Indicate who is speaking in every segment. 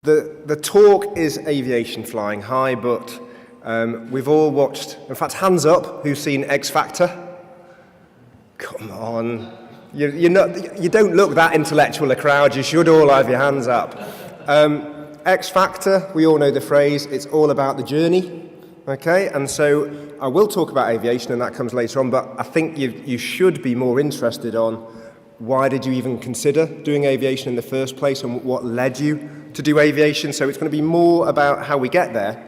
Speaker 1: The talk is aviation flying high, but we've all watched, in fact, hands up, who's seen X Factor? Come on. You don't look that intellectual a crowd, you should all have your hands up. X Factor, we all know the phrase, it's all about the journey, okay? And so I will talk about aviation, and that comes later on, but I think you should be more interested on why did you even consider doing aviation in the first place and what led you to do aviation. So it's going to be more about how we get there.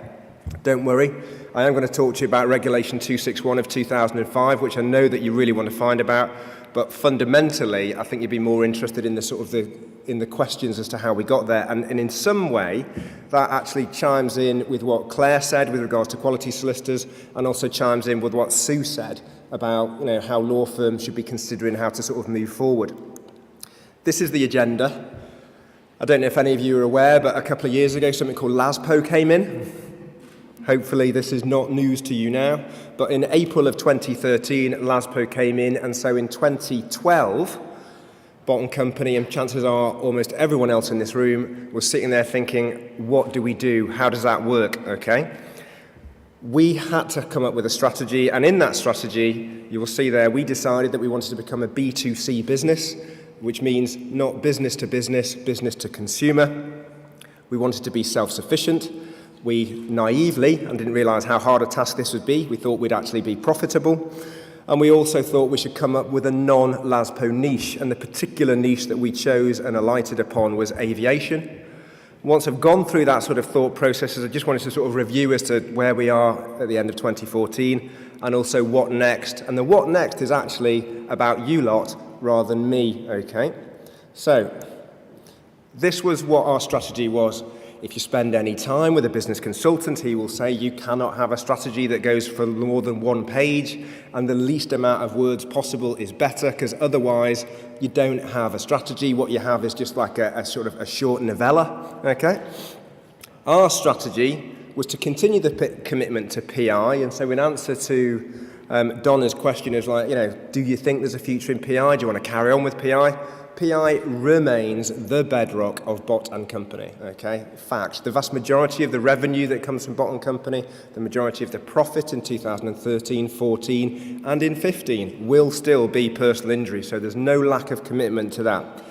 Speaker 1: Don't worry. I am going to talk to you about Regulation 261 of 2005, which I know that you really want to find about. But fundamentally, I think you'd be more interested in the questions as to how we got there. And in some way, that actually chimes in with what Claire said with regards to quality solicitors, and also chimes in with what Sue said about how law firms should be considering how to sort of move forward. This is the agenda. I don't know if any of you are aware, but a couple of years ago, something called LASPO came in. Hopefully this is not news to you now, but in April of 2013, LASPO came in, and so in 2012, Bott and Company, and chances are almost everyone else in this room, was sitting there thinking, what do we do? How does that work? Okay. We had to come up with a strategy, and in that strategy, you will see there, we decided that we wanted to become a B2C business, which means not business to business, business to consumer. We wanted to be self-sufficient. We naively, and didn't realise how hard a task this would be, we thought we'd actually be profitable. And we also thought we should come up with a non-LASPO niche, and the particular niche that we chose and alighted upon was aviation. Once I've gone through that sort of thought processes, I just wanted to sort of review as to where we are at the end of 2014, and also what next. And the what next is actually about you lot rather than me, okay? So, this was what our strategy was. If you spend any time with a business consultant, he will say you cannot have a strategy that goes for more than one page, and the least amount of words possible is better, because otherwise you don't have a strategy. What you have is just like a sort of a short novella, okay? Our strategy was to continue the commitment to PI, and so in answer to Donna's question is like, do you think there's a future in PI? Do you want to carry on with PI? PI remains the bedrock of Bott and Company, okay? Fact, the vast majority of the revenue that comes from Bott and Company, the majority of the profit in 2013, 14, and in 15 will still be personal injury, so there's no lack of commitment to that.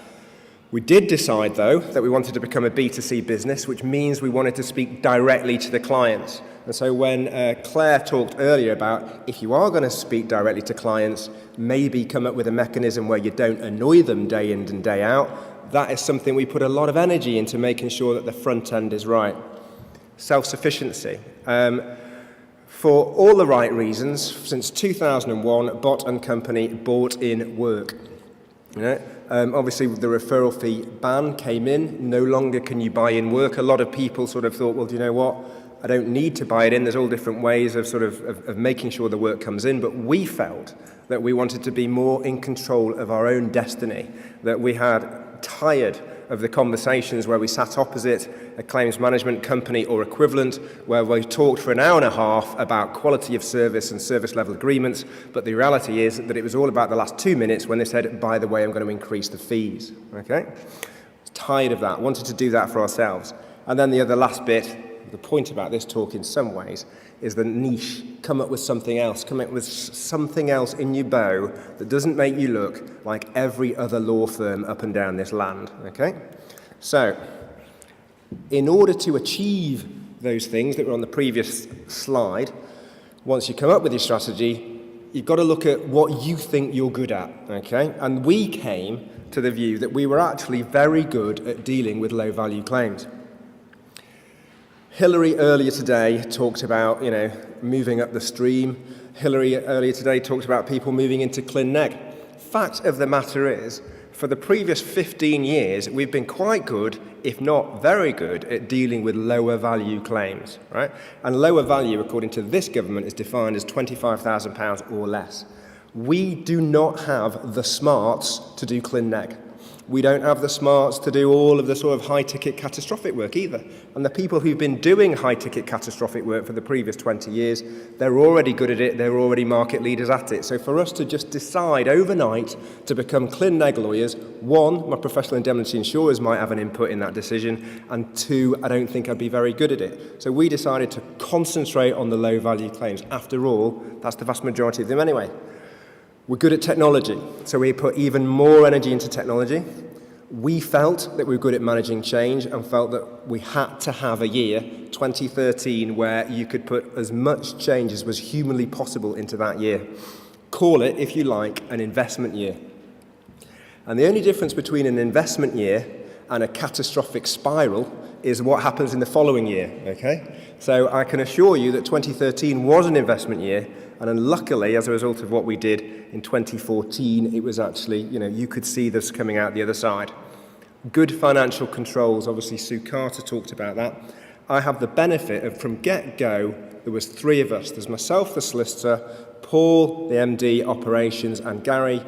Speaker 1: We did decide, though, that we wanted to become a B2C business, which means we wanted to speak directly to the clients. And so when Claire talked earlier about if you are going to speak directly to clients, maybe come up with a mechanism where you don't annoy them day in and day out, that is something we put a lot of energy into making sure that the front end is right. Self-sufficiency. For all the right reasons, since 2001, Bott and Company bought in work. Obviously, the referral fee ban came in. No longer can you buy in work. A lot of people sort of thought, well, do you know what? I don't need to buy it in. There's all different ways of making sure the work comes in. But we felt that we wanted to be more in control of our own destiny, that we had tired of the conversations where we sat opposite a claims management company or equivalent, where we talked for an hour and a half about quality of service and service level agreements, but the reality is that it was all about the last 2 minutes when they said, by the way, I'm going to increase the fees, okay? Tired of that, wanted to do that for ourselves. And then the last bit, the point about this talk in some ways, is the niche. Come up with something else. Come up with something else in your bow that doesn't make you look like every other law firm up and down this land, okay? So, in order to achieve those things that were on the previous slide, once you come up with your strategy, you've got to look at what you think you're good at, okay? And we came to the view that we were actually very good at dealing with low-value claims. Hillary earlier today talked about, moving up the stream. Hillary earlier today talked about people moving into Clin Neg. Fact of the matter is, for the previous 15 years, we've been quite good, if not very good, at dealing with lower value claims, right? And lower value, according to this government, is defined as £25,000 or less. We do not have the smarts to do Clin Neg. We don't have the smarts to do all of the sort of high-ticket catastrophic work either. And the people who've been doing high-ticket catastrophic work for the previous 20 years, they're already good at it, they're already market leaders at it. So for us to just decide overnight to become clean neg lawyers, one, my professional indemnity insurers might have an input in that decision, and two, I don't think I'd be very good at it. So we decided to concentrate on the low-value claims. After all, that's the vast majority of them anyway. We're good at technology, so we put even more energy into technology. We felt that we were good at managing change and felt that we had to have a year, 2013, where you could put as much change as was humanly possible into that year. Call it, if you like, an investment year. And the only difference between an investment year and a catastrophic spiral is what happens in the following year, okay? So I can assure you that 2013 was an investment year, and unluckily, as a result of what we did in 2014, it was actually, you could see this coming out the other side. Good financial controls, obviously Sue Carter talked about that. I have the benefit of, from get-go, there was three of us. There's myself, the solicitor, Paul, the MD, operations, and Gary,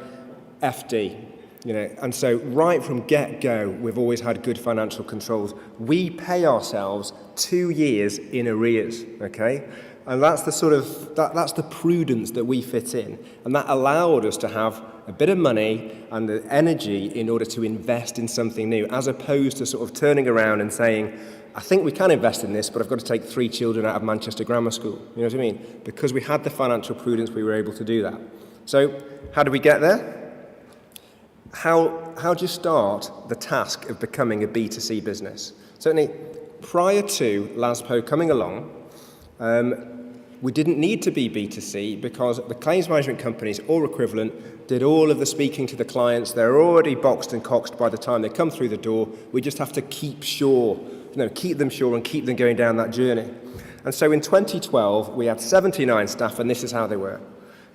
Speaker 1: FD. And so right from get-go, we've always had good financial controls. We pay ourselves 2 years in arrears, okay? And that's the sort of, that's the prudence that we fit in. And that allowed us to have a bit of money and the energy in order to invest in something new, as opposed to sort of turning around and saying, I think we can invest in this, but I've got to take 3 children out of Manchester Grammar School. You know what I mean? Because we had the financial prudence, we were able to do that. So how did we get there? How do you start the task of becoming a B2C business? Certainly, prior to LASPO coming along, we didn't need to be B2C because the claims management companies, or equivalent, did all of the speaking to the clients. They're already boxed and coxed by the time they come through the door. We just have to keep them sure and keep them going down that journey. And so in 2012, we had 79 staff, and this is how they were.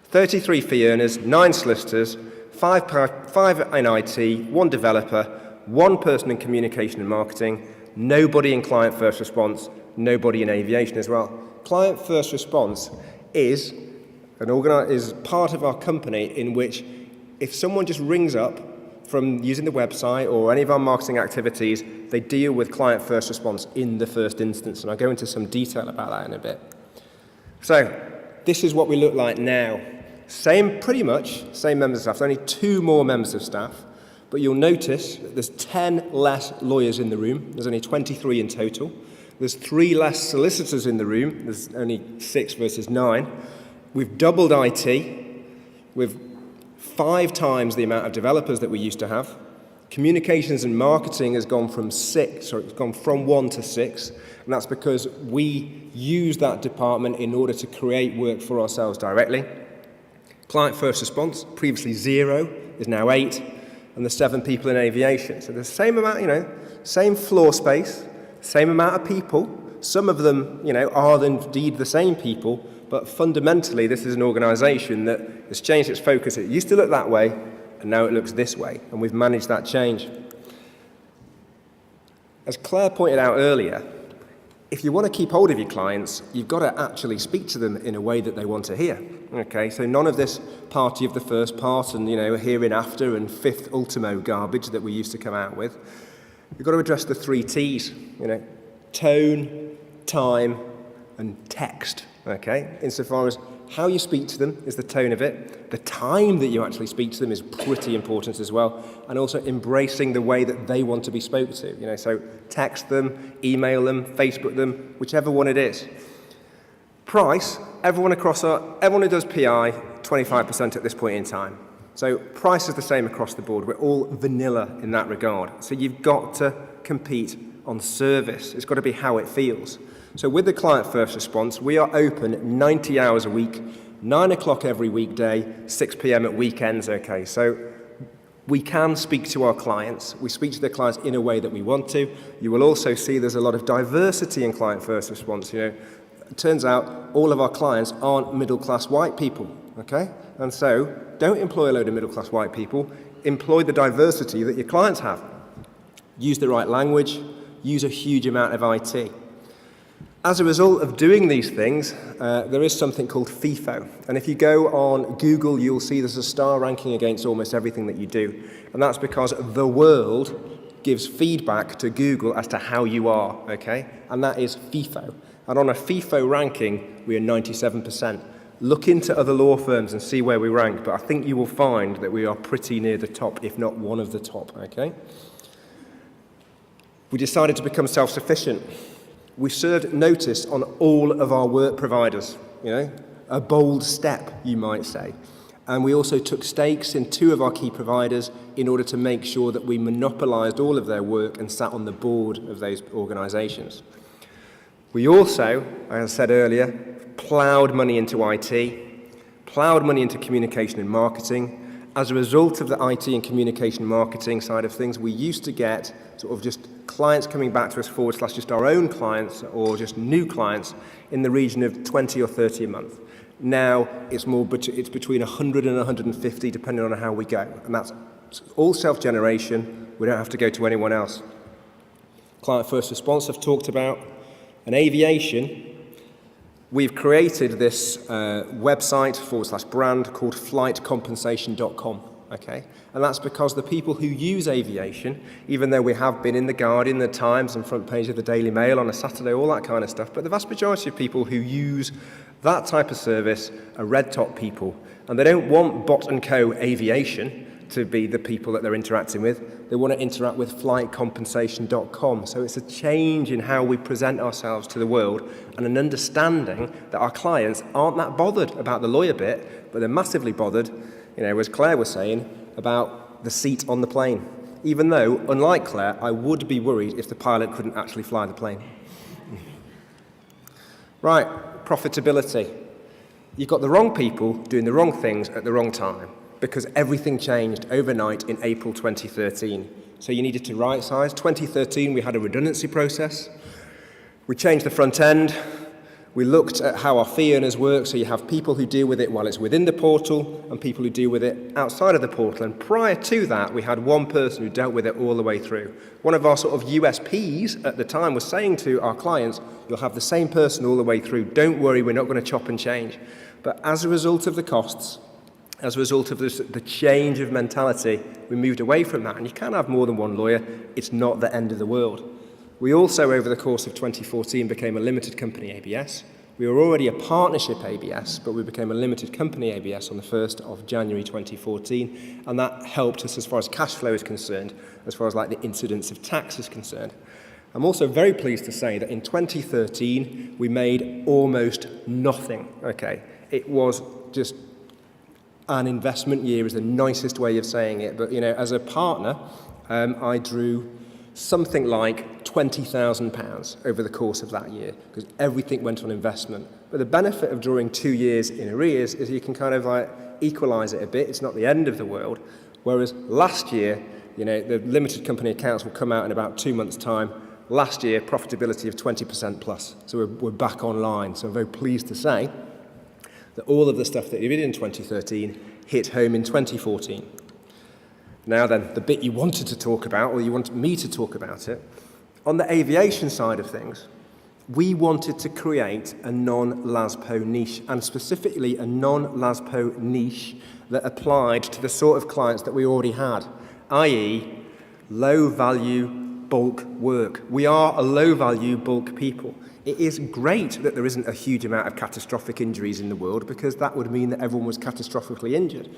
Speaker 1: 33 fee earners, 9 solicitors, 5 in IT, 1 developer, 1 person in communication and marketing, nobody in client first response, nobody in aviation as well. Client first response is part of our company in which if someone just rings up from using the website or any of our marketing activities, they deal with client first response in the first instance. And I'll go into some detail about that in a bit. So this is what we look like now. Pretty much same members of staff. There's only 2 more members of staff, but you'll notice that there's 10 less lawyers in the room. There's only 23 in total. There's 3 less solicitors in the room. There's only 6 versus 9. We've doubled IT. We've 5 times the amount of developers that we used to have. Communications and marketing has gone from 1 to 6, and that's because we use that department in order to create work for ourselves directly. Client first response, previously 0, is now 8, and there's 7 people in aviation. So the same amount, same floor space, same amount of people. Some of them, are indeed the same people, but fundamentally this is an organisation that has changed its focus. It used to look that way, and now it looks this way, and we've managed that change. As Claire pointed out earlier, if you want to keep hold of your clients, you've got to actually speak to them in a way that they want to hear. Okay, so none of this party of the first part and, hereinafter and fifth ultimo garbage that we used to come out with. You've got to address the 3 T's, tone, time, and text. Okay, insofar as how you speak to them is the tone of it. The time that you actually speak to them is pretty important as well, and also embracing the way that they want to be spoken to. So text them, email them, Facebook them, whichever one it is. Price, everyone who does PI, 25% at this point in time. So price is the same across the board. We're all vanilla in that regard. So you've got to compete on service. It's got to be how it feels. So with the client first response, we are open 90 hours a week, 9 o'clock every weekday, 6 p.m. at weekends, okay? So we can speak to our clients. We speak to their clients in a way that we want to. You will also see there's a lot of diversity in client first response. It turns out all of our clients aren't middle-class white people, okay? And so don't employ a load of middle-class white people. Employ the diversity that your clients have. Use the right language. Use a huge amount of IT. As a result of doing these things, there is something called FIFO. And if you go on Google, you'll see there's a star ranking against almost everything that you do. And that's because the world gives feedback to Google as to how you are, okay? And that is FIFO. And on a FIFO ranking, we are 97%. Look into other law firms and see where we rank, but I think you will find that we are pretty near the top, if not one of the top, okay? We decided to become self-sufficient. We served notice on all of our work providers, a bold step, you might say. And we also took stakes in 2 of our key providers in order to make sure that we monopolised all of their work and sat on the board of those organisations. We also, as I said earlier, ploughed money into IT, ploughed money into communication and marketing. As a result of the IT and communication marketing side of things, we used to get sort of just clients coming back to us / just our own clients or just new clients in the region of 20 or 30 a month. Now it's between 100 and 150 depending on how we go. And that's all self-generation. We don't have to go to anyone else. Client first response I've talked about. And aviation, we've created this website / brand called flightcompensation.com, okay? And that's because the people who use aviation, even though we have been in The Guardian, The Times, and front page of the Daily Mail on a Saturday, all that kind of stuff, but the vast majority of people who use that type of service are red top people, and they don't want Bott & Co. Aviation to be the people that they're interacting with. They want to interact with flightcompensation.com. So it's a change in how we present ourselves to the world and an understanding that our clients aren't that bothered about the lawyer bit, but they're massively bothered, as Claire was saying, about the seat on the plane. Even though, unlike Claire, I would be worried if the pilot couldn't actually fly the plane. Right, profitability. You've got the wrong people doing the wrong things at the wrong time, because everything changed overnight in April 2013. So you needed to right-size. 2013, we had a redundancy process. We changed the front end. We looked at how our fee earners work, so you have people who deal with it while it's within the portal and people who deal with it outside of the portal. And prior to that, we had one person who dealt with it all the way through. One of our sort of USPs at the time was saying to our clients, you'll have the same person all the way through. Don't worry, we're not going to chop and change. But as a result of the costs, as a result of the change of mentality, we moved away from that. And you can have more than one lawyer. It's not the end of the world. We also, over the course of 2014, became a limited company ABS. We were already a partnership ABS, but we became a limited company ABS on the 1st of January 2014. And that helped us as far as cash flow is concerned, as far as the incidence of tax is concerned. I'm also very pleased to say that in 2013, we made almost nothing. Okay, it was just an investment year is the nicest way of saying it. But, as a partner, I drew something like £20,000 over the course of that year because everything went on investment. But the benefit of drawing 2 years in arrears is you can kind of equalise it a bit. It's not the end of the world. Whereas last year, the limited company accounts will come out in about 2 months' time. Last year, profitability of 20% plus. So we're back online. So I'm very pleased to say that all of the stuff that we did in 2013 hit home in 2014. Now then, the bit you wanted to talk about, or you wanted me to talk about it, on the aviation side of things, we wanted to create a non-LASPO niche, and specifically a non-LASPO niche that applied to the sort of clients that we already had, i.e. low-value bulk work. We are a low-value bulk people. It is great that there isn't a huge amount of catastrophic injuries in the world because that would mean that everyone was catastrophically injured.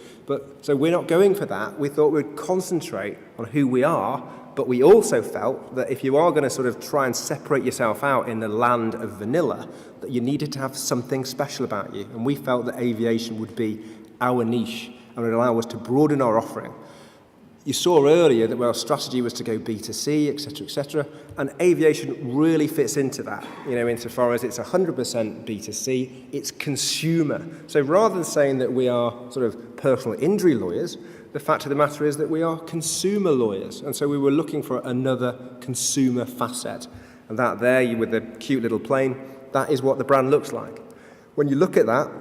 Speaker 1: So we're not going for that. We thought we'd concentrate on who we are, but we also felt that if you are going to sort of try and separate yourself out in the land of vanilla, that you needed to have something special about you. And we felt that aviation would be our niche and would allow us to broaden our offering. You saw earlier that our strategy was to go B2C, etc., and aviation really fits into that, insofar as it's 100% B2C, it's consumer. So rather than saying that we are sort of personal injury lawyers, the fact of the matter is that we are consumer lawyers, and so we were looking for another consumer facet. And that there, with the cute little plane, that is what the brand looks like. When you look at that,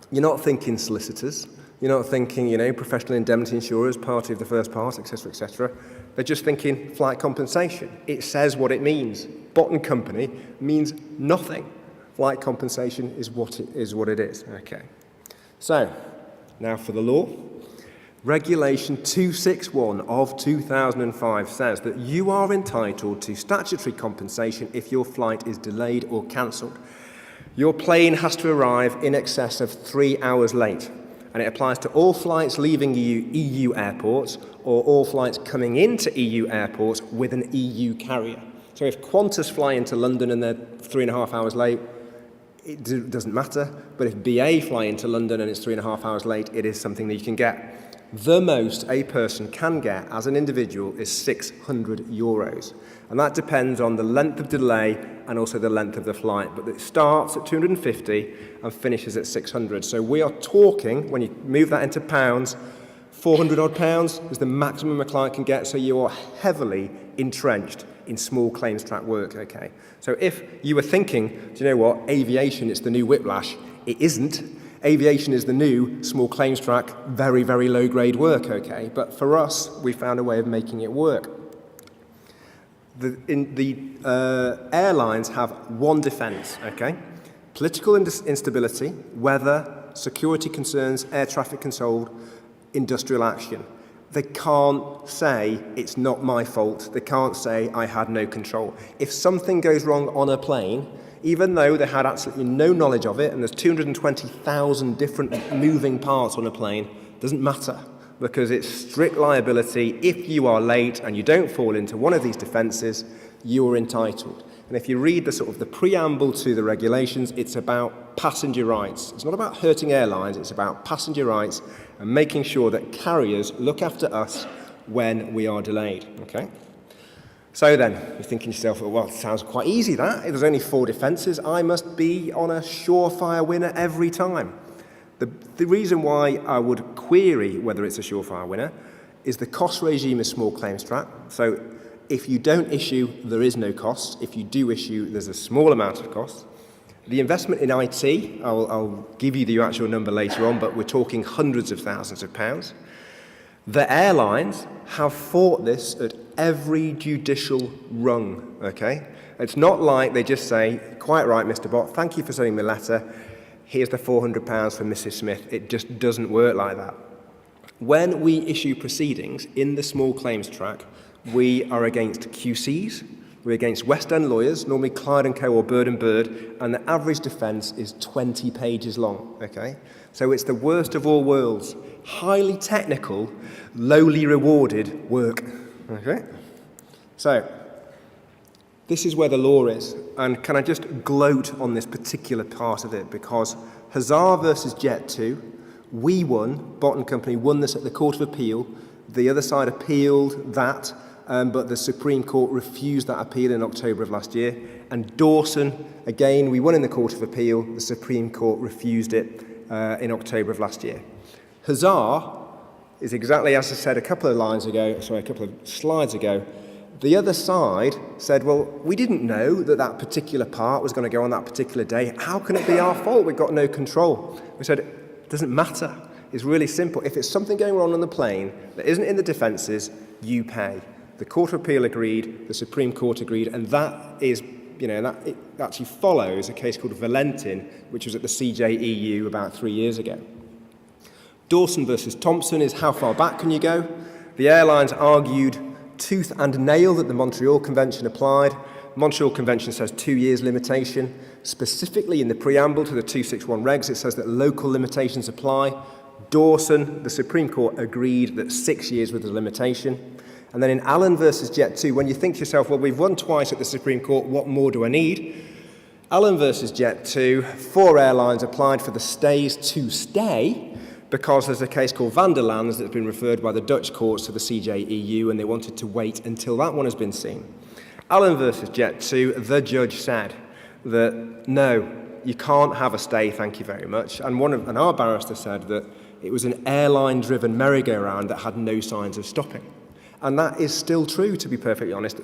Speaker 1: you're not thinking solicitors, you're not thinking, professional indemnity insurers, party of the first part, etc., etc. They're just thinking flight compensation. It says what it means. Bott and Company means nothing. Flight compensation is what it is. Okay. So, now for the law. Regulation 261 of 2005 says that you are entitled to statutory compensation if your flight is delayed or cancelled. Your plane has to arrive in excess of 3 hours late, and it applies to all flights leaving EU airports or all flights coming into EU airports with an EU carrier. So if Qantas fly into London and they're 3.5 hours late, it doesn't matter. But if BA fly into London and it's 3.5 hours late, it is something that you can get. The most a person can get as an individual is €600. And that depends on the length of delay and also the length of the flight. But it starts at 250 and finishes at 600. So we are talking, when you move that into pounds, 400 odd pounds is the maximum a client can get. So you are heavily entrenched in small claims track work, okay? So if you were thinking, do you know what, aviation is the new whiplash, it isn't. Aviation is the new small claims track, very, very low grade work, okay? But for us, we found a way of making it work. The airlines have one defence, okay? Political instability, weather, security concerns, air traffic control, industrial action. They can't say, it's not my fault. They can't say, I had no control. If something goes wrong on a plane, even though they had absolutely no knowledge of it, and there's 220,000 different moving parts on a plane, doesn't matter, because it's strict liability. If you are late and you don't fall into one of these defences, you are entitled. And if you read the preamble to the regulations, it's about passenger rights. It's not about hurting airlines, it's about passenger rights and making sure that carriers look after us when we are delayed, okay? So then, you're thinking to yourself, well, it sounds quite easy that. There's only 4 defences. I must be on a surefire winner every time. The reason why I would query whether it's a surefire winner is the cost regime is small claims track. So if you don't issue, there is no cost. If you do issue, there's a small amount of cost. The investment in IT, I'll give you the actual number later on, but we're talking hundreds of thousands of pounds. The airlines have fought this at every judicial rung, okay? It's not like they just say, quite right, Mr. Bott, thank you for sending me a letter. Here's the £400 for Mrs. Smith. It just doesn't work like that. When we issue proceedings in the small claims track, we are against QCs, we're against West End lawyers, normally Clyde & Co or Bird & Bird, and the average defence is 20 pages long, okay? So it's the worst of all worlds. Highly technical, lowly rewarded work, okay? So, this is where the law is, and can I just gloat on this particular part of it, because Hazard versus Jet 2, we won, Bott and Company won this at the Court of Appeal, the other side appealed that, but the Supreme Court refused that appeal in October of last year. And Dawson, again, we won in the Court of Appeal. The Supreme Court refused it in October of last year. Hazard is exactly as I said a couple of slides ago. The other side said, well, we didn't know that particular part was going to go on that particular day. How can it be our fault? We've got no control. We said, it doesn't matter. It's really simple. If it's something going on the plane that isn't in the defences, you pay. The Court of Appeal agreed, the Supreme Court agreed, and that is, it actually follows a case called Valentin, which was at the CJEU about 3 years ago. Dawson versus Thompson is how far back can you go? The airlines argued tooth and nail that the Montreal Convention applied. Montreal Convention says 2 years limitation. Specifically in the preamble to the 261 regs, it says that local limitations apply. Dawson, the Supreme Court, agreed that 6 years was the limitation. And then in Allen versus Jet 2, when you think to yourself, well, we've won twice at the Supreme Court, what more do I need? Allen versus Jet 2, 4 airlines applied for the stays to stay because there's a case called Van der Lands that's been referred by the Dutch courts to the CJEU, and they wanted to wait until that one has been seen. Allen versus Jet 2, the judge said that, no, you can't have a stay, thank you very much. And our barrister said that it was an airline-driven merry-go-round that had no signs of stopping. And that is still true, to be perfectly honest.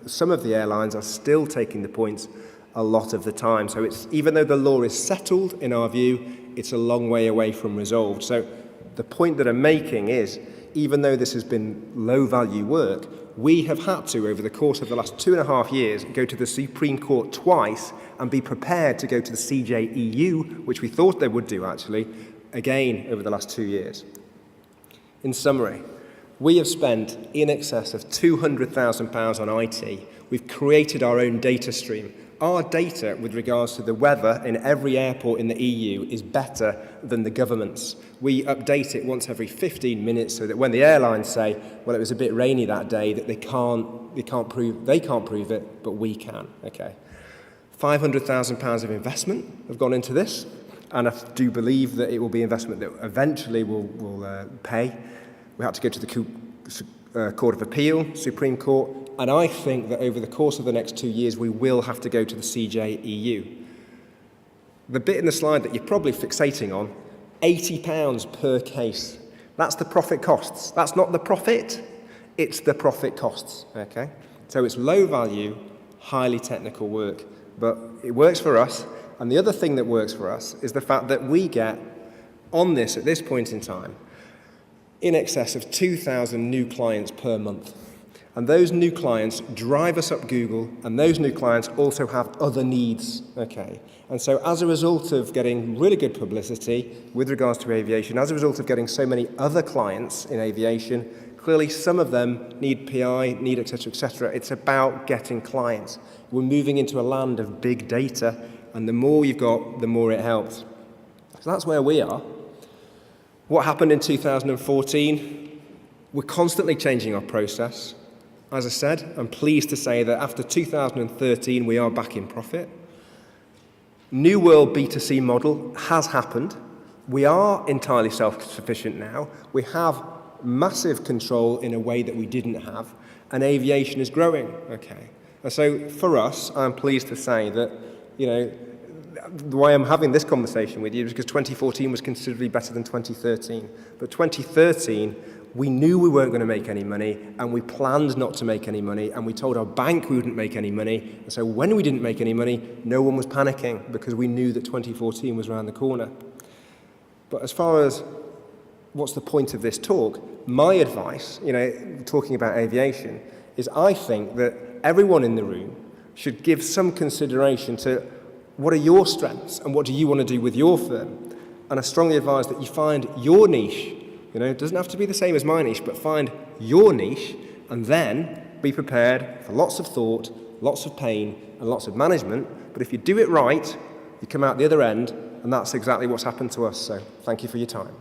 Speaker 1: Some of the airlines are still taking the points a lot of the time. So even though the law is settled, in our view, it's a long way away from resolved. So the point that I'm making is, even though this has been low-value work, we have had to, over the course of the last 2.5 years, go to the Supreme Court twice and be prepared to go to the CJEU, which we thought they would do, actually, again over the last 2 years. In summary, we have spent in excess of £200,000 on IT. We've created our own data stream. Our data with regards to the weather in every airport in the EU is better than the government's. We update it once every 15 minutes so that when the airlines say, well, it was a bit rainy that day, that they can't prove it, but we can. Okay. £500,000 of investment have gone into this, and I do believe that it will be investment that eventually will pay. We had to go to the Court of Appeal, Supreme Court, and I think that over the course of the next 2 years, we will have to go to the CJEU. The bit in the slide that you're probably fixating on, £80 per case. That's the profit costs. That's not the profit, it's the profit costs, okay? So it's low value, highly technical work, but it works for us. And the other thing that works for us is the fact that we get, on this, at this point in time, in excess of 2,000 new clients per month. And those new clients drive us up Google, and those new clients also have other needs, okay? And so as a result of getting really good publicity with regards to aviation, as a result of getting so many other clients in aviation, clearly some of them need PI, need et cetera, it's about getting clients. We're moving into a land of big data, and the more you've got, the more it helps. So that's where we are. What happened in 2014? We're constantly changing our process. As I said, I'm pleased to say that after 2013, we are back in profit. New World B2C model has happened. We are entirely self-sufficient now. We have massive control in a way that we didn't have, and aviation is growing, okay? And so for us, I'm pleased to say that, you know, the way I'm having this conversation with you is because 2014 was considerably better than 2013. But 2013, we knew we weren't going to make any money, and we planned not to make any money, and we told our bank we wouldn't make any money. And so when we didn't make any money, no one was panicking because we knew that 2014 was around the corner. But as far as what's the point of this talk, my advice, you know, talking about aviation, is I think that everyone in the room should give some consideration to what are your strengths and what do you want to do with your firm. And I strongly advise that you find your niche. You know, it doesn't have to be the same as my niche, but find your niche and then be prepared for lots of thought, lots of pain, and lots of management. But if you do it right, you come out the other end, and that's exactly what's happened to us. So thank you for your time.